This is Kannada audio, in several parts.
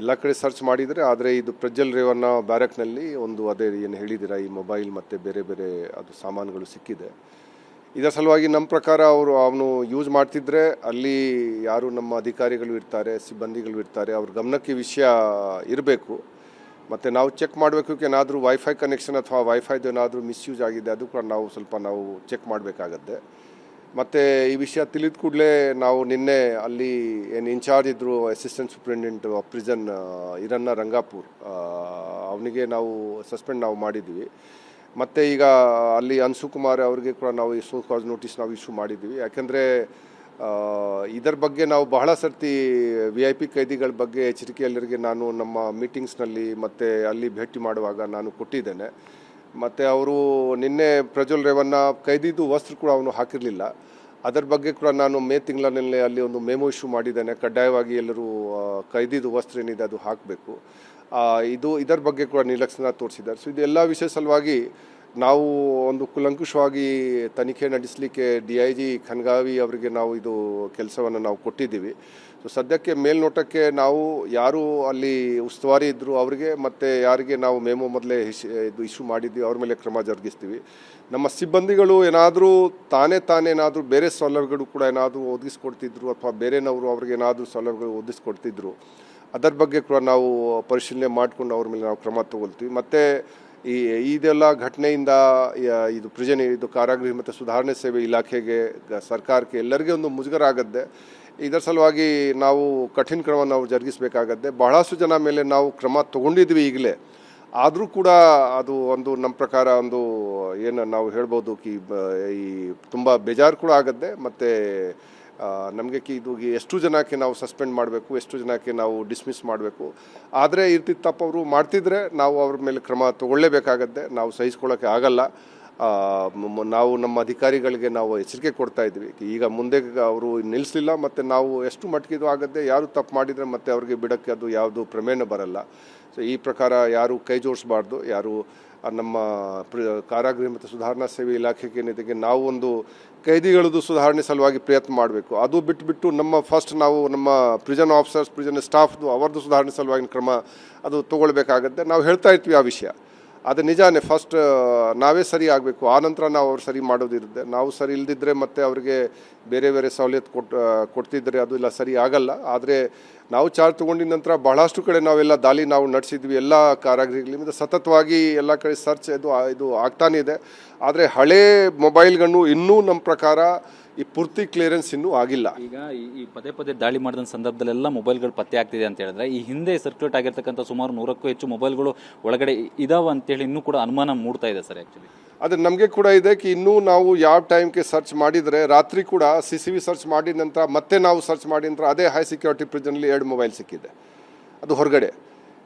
ಎಲ್ಲ ಕಡೆ ಸರ್ಚ್ ಮಾಡಿದರೆ, ಆದರೆ ಇದು ಪ್ರಜ್ವಲ್ ರೇವಣ್ಣ ಬ್ಯಾರಕ್ನಲ್ಲಿ ಒಂದು ಅದೇ ಏನು ಹೇಳಿದ್ದೀರಾ ಈ ಮೊಬೈಲ್ ಮತ್ತು ಬೇರೆ ಬೇರೆ ಅದು ಸಾಮಾನುಗಳು ಸಿಕ್ಕಿದೆ. ಇದರ ಸಲುವಾಗಿ ನಮ್ಮ ಪ್ರಕಾರ ಅವನು ಯೂಸ್ ಮಾಡ್ತಿದ್ರೆ ಅಲ್ಲಿ ಯಾರು ನಮ್ಮ ಅಧಿಕಾರಿಗಳು ಇರ್ತಾರೆ, ಸಿಬ್ಬಂದಿಗಳು ಇರ್ತಾರೆ, ಅವ್ರ ಗಮನಕ್ಕೆ ವಿಷಯ ಇರಬೇಕು. ಮತ್ತು ನಾವು ಚೆಕ್ ಮಾಡಬೇಕು, ಏನಾದರೂ ವೈಫೈ ಕನೆಕ್ಷನ್ ಅಥವಾ ವೈಫೈದು ಏನಾದರೂ ಮಿಸ್ಯೂಸ್ ಆಗಿದೆ ಅದು ಕೂಡ ನಾವು ಚೆಕ್ ಮಾಡಬೇಕಾಗತ್ತೆ. ಮತ್ತು ಈ ವಿಷಯ ತಿಳಿದ ಕೂಡಲೇ ನಾವು ನಿನ್ನೆ ಅಲ್ಲಿ ಏನು ಇನ್ಚಾರ್ಜ್ ಇದ್ದರು assistant superintendent of prison Hiranna Rangapur, ಅವನಿಗೆ ನಾವು ಸಸ್ಪೆಂಡ್ ಮಾಡಿದ್ವಿ. ಮತ್ತು ಈಗ ಅಲ್ಲಿ ಅನ್ಸು ಕುಮಾರ್ ಅವರಿಗೆ ಕೂಡ ನಾವು ಈ ಸೋ ಕಾಸ್ ನೋಟಿಸ್ ನಾವು ಇಶ್ಯೂ ಮಾಡಿದ್ವಿ. ಯಾಕೆಂದರೆ ಇದರ ಬಗ್ಗೆ ನಾವು ಬಹಳ ಸರ್ತಿ VIP ಕೈದಿಗಳ ಬಗ್ಗೆ ಎಚ್ಚರಿಕೆಯಲ್ಲರಿಗೆ ನಾನು ನಮ್ಮ ಮೀಟಿಂಗ್ಸ್ನಲ್ಲಿ ಮತ್ತು ಅಲ್ಲಿ ಭೇಟಿ ಮಾಡುವಾಗ ನಾನು ಕೊಟ್ಟಿದ್ದೇನೆ. ಮತ್ತು ಅವರು ನಿನ್ನೆ ಪ್ರಜ್ವಲ್ ರೇವಣ್ಣ ಕೈದಿದ್ದು ವಸ್ತ್ರ ಕೂಡ ಅವನು ಹಾಕಿರಲಿಲ್ಲ. ಅದರ ಬಗ್ಗೆ ಕೂಡ ನಾನು ಮೇ ತಿಂಗಳಿನಲ್ಲಿ ಅಲ್ಲಿ ಒಂದು ಮೆಮೊ ಇಶ್ಯೂ ಮಾಡಿದ್ದೇನೆ. ಕಡ್ಡಾಯವಾಗಿ ಎಲ್ಲರೂ ಕೈದಿದ್ದು ವಸ್ತ್ರ ಏನಿದೆ ಅದು ಹಾಕಬೇಕು. ಇದರ ಬಗ್ಗೆ ಕೂಡ ನಿರ್ಲಕ್ಷ್ಯ ತೋರಿಸಿದ್ದಾರೆ. ಸೊ ಇದೆಲ್ಲ ವಿಷಯ ಸಲುವಾಗಿ ನಾವು ಒಂದು ಕುಲಂಕುಷವಾಗಿ ತನಿಖೆ ನಡೆಸಲಿಕ್ಕೆ DIG ಖನ್ಗಾವಿ ಅವರಿಗೆ ನಾವು ಇದು ಕೆಲಸವನ್ನು ನಾವು ಕೊಟ್ಟಿದ್ದೀವಿ. ಸೊ ಸದ್ಯಕ್ಕೆ ಮೇಲ್ನೋಟಕ್ಕೆ ನಾವು ಯಾರು ಅಲ್ಲಿ ಉಸ್ತುವಾರಿ ಇದ್ದರು ಅವರಿಗೆ ಮತ್ತು ಯಾರಿಗೆ ನಾವು ಮೆಮೊ ಮೊದಲೇ ಇದು ಇಶ್ಯೂ ಮಾಡಿದ್ವಿ ಅವ್ರ ಮೇಲೆ ಕ್ರಮ ಜರುಗಿಸ್ತೀವಿ. ನಮ್ಮ ಸಿಬ್ಬಂದಿಗಳು ಏನಾದರೂ ಏನಾದರೂ ಬೇರೆ ಸೌಲಭ್ಯಗಳು ಕೂಡ ಏನಾದರೂ ಒದಗಿಸ್ಕೊಡ್ತಿದ್ರು ಅಥವಾ ಬೇರೆನವರು ಅವ್ರಿಗೆ ಏನಾದರೂ ಸೌಲಭ್ಯಗಳು ಒದಗಿಸ್ಕೊಡ್ತಿದ್ರು, ಅದರ ಬಗ್ಗೆ ಕೂಡ ನಾವು ಪರಿಶೀಲನೆ ಮಾಡಿಕೊಂಡು ಅವ್ರ ಮೇಲೆ ನಾವು ಕ್ರಮ ತಗೊಳ್ತೀವಿ. ಮತ್ತು ಇದೆಲ್ಲ ಘಟನೆಯಿಂದ ಇದು ಇದು ಕಾರಾಗೃಹ ಮತ್ತು ಸುಧಾರಣೆ ಸೇವೆ ಇಲಾಖೆಗೆ, ಸರ್ಕಾರಕ್ಕೆ ಎಲ್ಲರಿಗೂ ಒಂದು ಮುಜುಗರ ಆಗತ್ತೆ. ಇದರ ಸಲುವಾಗಿ ನಾವು ಕಠಿಣ ಕ್ರಮವನ್ನು ನಾವು ಜರುಗಿಸಬೇಕಾಗತ್ತೆ. ಬಹಳಷ್ಟು ಜನ ಮೇಲೆ ನಾವು ಕ್ರಮ ತಗೊಂಡಿದ್ವಿ ಈಗಲೇ, ಆದರೂ ಕೂಡ ಅದು ಒಂದು ನಮ್ಮ ಪ್ರಕಾರ ಒಂದು ಏನು ನಾವು ಹೇಳ್ಬೋದು ಈ ತುಂಬ ಬೇಜಾರು ಕೂಡ ಆಗತ್ತೆ. ಮತ್ತು ನಮಗೆ ಇದು ಎಷ್ಟು ಜನಕ್ಕೆ ನಾವು ಸಸ್ಪೆಂಡ್ ಮಾಡಬೇಕು, ಎಷ್ಟು ಜನಕ್ಕೆ ನಾವು ಡಿಸ್ಮಿಸ್ ಮಾಡಬೇಕು. ಆದರೆ ತಪ್ಪು ಅವರು ಮಾಡ್ತಿದ್ರೆ ನಾವು ಅವ್ರ ಮೇಲೆ ಕ್ರಮ ತಗೊಳ್ಳೇಬೇಕಾಗತ್ತೆ. ನಾವು ಸಹಿಸ್ಕೊಳ್ಳೋಕ್ಕೆ ಆಗಲ್ಲ. ನಾವು ನಮ್ಮ ಅಧಿಕಾರಿಗಳಿಗೆ ನಾವು ಎಚ್ಚರಿಕೆ ಕೊಡ್ತಾ ಇದ್ವಿ. ಈಗ ಮುಂದೆ ಅವರು ನಿಲ್ಲಿಸಲಿಲ್ಲ ಮತ್ತು ನಾವು ಎಷ್ಟು ಮಟ್ಟಿಗೆ ಇದು ಆಗುತ್ತೆ, ಯಾರು ತಪ್ಪು ಮಾಡಿದರೆ ಮತ್ತೆ ಅವ್ರಿಗೆ ಬಿಡೋಕ್ಕೆ ಅದು ಯಾವುದು ಪ್ರಮೇಯ ಬರಲ್ಲ. ಸೊ ಈ ಪ್ರಕಾರ ಯಾರು ಕೈ ಜೋಡಿಸಬಾರ್ದು. ಯಾರು ನಮ್ಮ ಕಾರಾಗೃಹ ಮತ್ತು ಸುಧಾರಣಾ ಸೇವೆ ಇಲಾಖೆಗೆ ಏನಿದೆ ನಾವು ಒಂದು ಕೈದಿಗಳದ್ದು ಸುಧಾರಣೆ ಸಲುವಾಗಿ ಪ್ರಯತ್ನ ಮಾಡಬೇಕು. ಅದು ಬಿಟ್ಟು ನಾವು ನಮ್ಮ ಪ್ರಿಸನ್ ಆಫೀಸರ್ಸ್, ಪ್ರಿಸನ್ ಸ್ಟಾಫ್ದು ಅವರದ್ದು ಸುಧಾರಣೆ ಸಲುವಾಗಿ ಕ್ರಮ ಅದು ತೊಗೊಳ್ಬೇಕಾಗತ್ತೆ. ನಾವು ಹೇಳ್ತಾ ಇರ್ತೀವಿ ಆ ವಿಷಯ. ಅದು ನಿಜಾನೇ, ಫಸ್ಟ್ ನಾವೇ ಸರಿ ಆಗಬೇಕು, ಆನಂತರ ನಾವು ಅವ್ರು ಸರಿ ಮಾಡೋದಿರುತ್ತೆ. ನಾವು ಸರಿ ಇಲ್ಲದಿದ್ದರೆ ಮತ್ತು ಅವರಿಗೆ ಬೇರೆ ಬೇರೆ ಸವಲತ್ತು ಕೊಡ್ತಿದ್ರೆ ಅದು ಇಲ್ಲ ಸರಿ ಆಗಲ್ಲ. ಆದರೆ ನಾವು ಚಾರ್ಜ್ ತೊಗೊಂಡಿದ ನಂತರ ಬಹಳಷ್ಟು ಕಡೆ ನಾವೆಲ್ಲ ದಾಳಿ ನಾವು ನಡೆಸಿದ್ವಿ. ಎಲ್ಲ ಕಾರಾಗೃಹಗಳಿಂದ ಸತತವಾಗಿ ಎಲ್ಲ ಕಡೆ ಸರ್ಚ್ ಇದು ಆಗ್ತಾನೆ ಇದೆ. ಆದರೆ ಹಳೇ ಮೊಬೈಲ್ಗಳನ್ನು ಇನ್ನೂ ನಮ್ಮ ಪ್ರಕಾರ ಈ ಪೂರ್ತಿ ಕ್ಲಿಯರೆನ್ಸ್ ಇನ್ನೂ ಆಗಿಲ್ಲ. ಈಗ ಈ ಪದೇ ದಾಳಿ ಮಾಡಿದ ಸಂದರ್ಭದಲ್ಲೆಲ್ಲ ಮೊಬೈಲ್ಗಳು ಪತ್ತೆ ಆಗ್ತಿದೆ ಅಂತ ಹೇಳಿದ್ರೆ, ಈ ಹಿಂದೆ ಸರ್ಕ್ಯುಲೇಟ್ ಆಗಿರ್ತಕ್ಕಂಥ ಸುಮಾರು 100ಕ್ಕೂ ಹೆಚ್ಚು ಮೊಬೈಲ್ಗಳು ಒಳಗಡೆ ಇದಾವೆ ಅಂತೇಳಿ ಇನ್ನೂ ಕೂಡ ಅನುಮಾನ ಮೂಡ್ತಾ ಇದೆ ಸರ್. ಆ್ಯಕ್ಚುಲಿ ಅದು ನಮಗೆ ಕೂಡ ಇದೆ ಇನ್ನೂ ನಾವು ಯಾವ ಟೈಮ್ಗೆ ಸರ್ಚ್ ಮಾಡಿದರೆ ರಾತ್ರಿ ಕೂಡ CCV ಸರ್ಚ್ ಮಾಡಿದ ನಂತರ ಮತ್ತೆ ನಾವು ಸರ್ಚ್ ಮಾಡಿದ ನಂತರ ಅದೇ ಹೈ ಸೆಕ್ಯೂರಿಟಿ ಪ್ರಿಸನ್ಲಿ 2 ಮೊಬೈಲ್ ಸಿಕ್ಕಿದೆ, ಅದು ಹೊರಗಡೆ.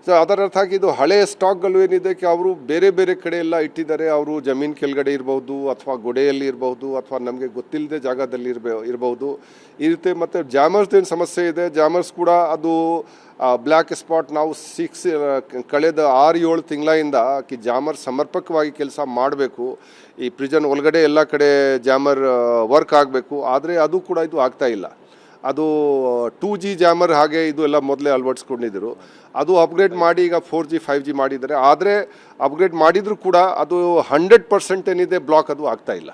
ಸೊ ಅದರ ಅರ್ಥ ಆಗಿ ಇದು ಹಳೆಯ ಸ್ಟಾಕ್ಗಳು ಏನಿದೆ ಅವರು ಬೇರೆ ಬೇರೆ ಕಡೆ ಎಲ್ಲ ಇಟ್ಟಿದ್ದಾರೆ. ಅವರು ಜಮೀನು ಕೆಳಗಡೆ ಇರ್ಬೋದು ಅಥವಾ ಗೋಡೆಯಲ್ಲಿ ಇರ್ಬೋದು ಅಥವಾ ನಮಗೆ ಗೊತ್ತಿಲ್ಲದೆ ಜಾಗದಲ್ಲಿ ಇರ್ಬೋದು ಈ ರೀತಿ. ಮತ್ತು ಜಾಮರ್ಸ್ ಏನು ಸಮಸ್ಯೆ ಇದೆ, ಜಾಮರ್ಸ್ ಕೂಡ ಅದು ಬ್ಲ್ಯಾಕ್ ಸ್ಪಾಟ್ ನಾವು ಕಳೆದ 6-7 ತಿಂಗಳಿಂದ ಜಾಮರ್ ಸಮರ್ಪಕವಾಗಿ ಕೆಲಸ ಮಾಡಬೇಕು. ಈ ಪ್ರಿಸನ್ ಒಳಗಡೆ ಎಲ್ಲ ಕಡೆ ಜಾಮರ್ ವರ್ಕ್ ಆಗಬೇಕು. ಆದರೆ ಅದು ಕೂಡ ಇದು ಆಗ್ತಾ ಇಲ್ಲ. ಅದು 2G ಜಾಮರ್ ಹಾಗೆ ಇದು ಎಲ್ಲ ಮೊದಲೇ ಅಳವಡಿಸ್ಕೊಂಡಿದ್ದರು. ಅದು ಅಪ್ಗ್ರೇಡ್ ಮಾಡಿ ಈಗ 4G 5G ಮಾಡಿದ್ದಾರೆ. ಆದರೆ ಅಪ್ಗ್ರೇಡ್ ಮಾಡಿದರೂ ಕೂಡ ಅದು 100% ಏನಿದೆ ಬ್ಲಾಕ್ ಅದು ಆಗ್ತಾ ಇಲ್ಲ.